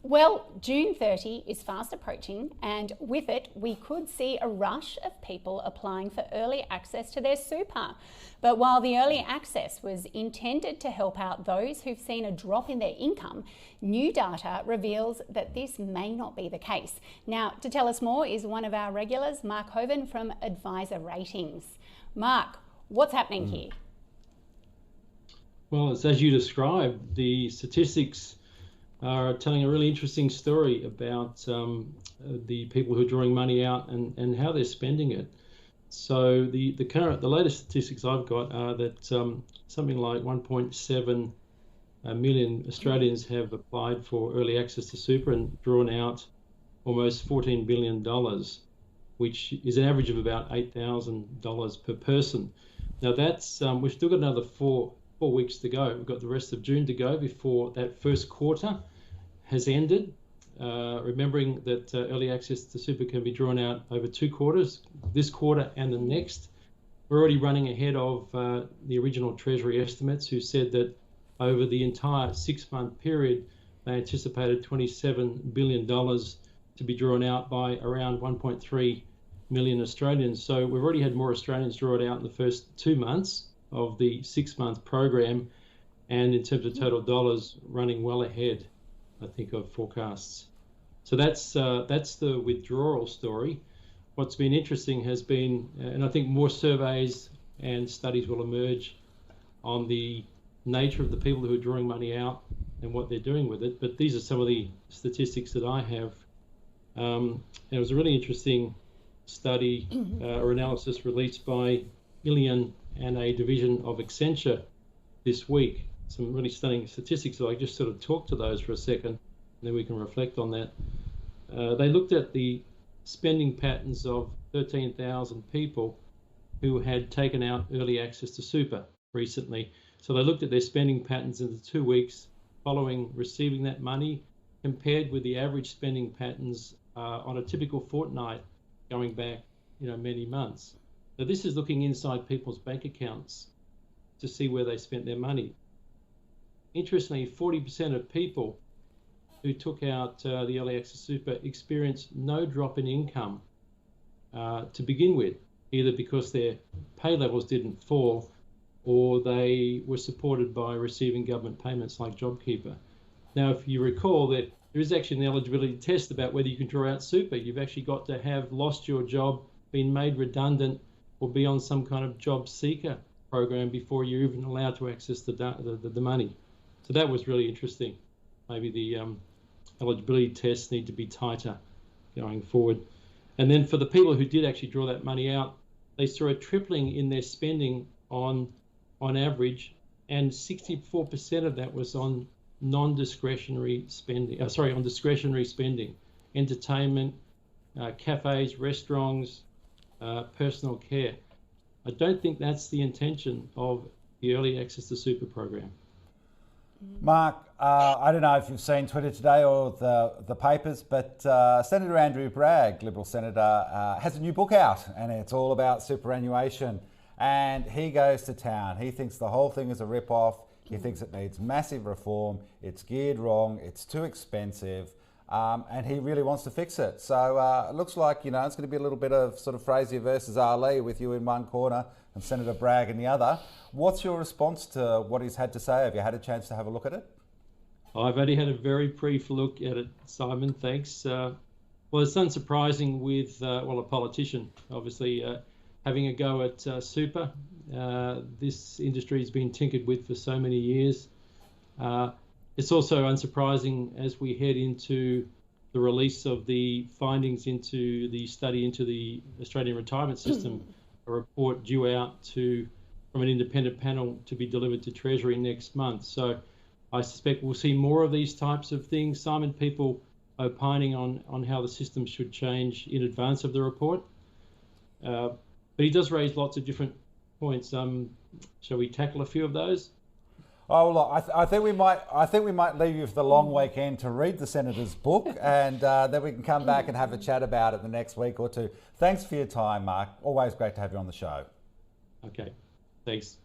Well, June 30 is fast approaching, and with it, we could see a rush of people applying for early access to their super. But while the early access was intended to help out those who've seen a drop in their income, new data reveals that this may not be the case. Now, to tell us more is one of our regulars, Mark Hoven from Advisor Ratings. Mark, what's happening here? Well, it's as you described. The statistics are telling a really interesting story about the people who are drawing money out and how they're spending it. So the latest statistics I've got are that something like 1.7 million Australians have applied for early access to super and drawn out almost $14 billion, which is an average of about $8,000 per person. Now that's we've still got another four weeks to go. We've got the rest of June to go before that first quarter has ended. Remembering that early access to super can be drawn out over 2 quarters, this quarter and the next. We're already running ahead of the original Treasury estimates, who said that over the entire 6-month period, they anticipated $27 billion to be drawn out by around 1.3 million Australians. So we've already had more Australians draw it out in the first 2 months of the 6-month program, and in terms of total dollars, running well ahead, I think, of forecasts. So that's the withdrawal story. What's been interesting has been, and I think more surveys and studies will emerge on the nature of the people who are drawing money out and what they're doing with it. But these are some of the statistics that I have. And it was a really interesting study or analysis released by Ilion and a division of Accenture this week. Some really stunning statistics. So I just sort of talk to those for a second, and then we can reflect on that. They looked at the spending patterns of 13,000 people who had taken out early access to super recently. So they looked at their spending patterns in the 2 weeks following receiving that money, compared with the average spending patterns on a typical fortnight going back, many months. So this is looking inside people's bank accounts to see where they spent their money. Interestingly, 40% of people who took out the early access super experienced no drop in income to begin with, either because their pay levels didn't fall or they were supported by receiving government payments like JobKeeper. Now, if you recall that there is actually an eligibility test about whether you can draw out super. You've actually got to have lost your job, been made redundant, or be on some kind of job seeker program before you're even allowed to access the money. So that was really interesting. Maybe the eligibility tests need to be tighter going forward. And then for the people who did actually draw that money out, they saw a tripling in their spending on average, and 64% of that was on non-discretionary spending. On discretionary spending, entertainment, cafes, restaurants, personal care. I don't think that's the intention of the early access to super program. Mark, I don't know if you've seen Twitter today or the papers, but Senator Andrew Bragg, Liberal Senator, has a new book out, and it's all about superannuation. And he goes to town. He thinks the whole thing is a rip-off. He thinks it needs massive reform. It's geared wrong. It's too expensive. And he really wants to fix it. So it looks like, it's going to be a little bit of sort of Frazier versus Ali, with you in one corner and Senator Bragg in the other. What's your response to what he's had to say? Have you had a chance to have a look at it? I've only had a very brief look at it, Simon, thanks. Well, it's unsurprising with, a politician, obviously, having a go at super. This industry has been tinkered with for so many years. It's also unsurprising as we head into the release of the findings into the study into the Australian retirement system, a report due out from an independent panel to be delivered to Treasury next month. So I suspect we'll see more of these types of things. Simon, people opining on how the system should change in advance of the report. But he does raise lots of different points. Shall we tackle a few of those? Oh, look, I think we might leave you for the long weekend to read the Senator's book, and then we can come back and have a chat about it the next week or two. Thanks for your time, Mark. Always great to have you on the show. Okay, thanks.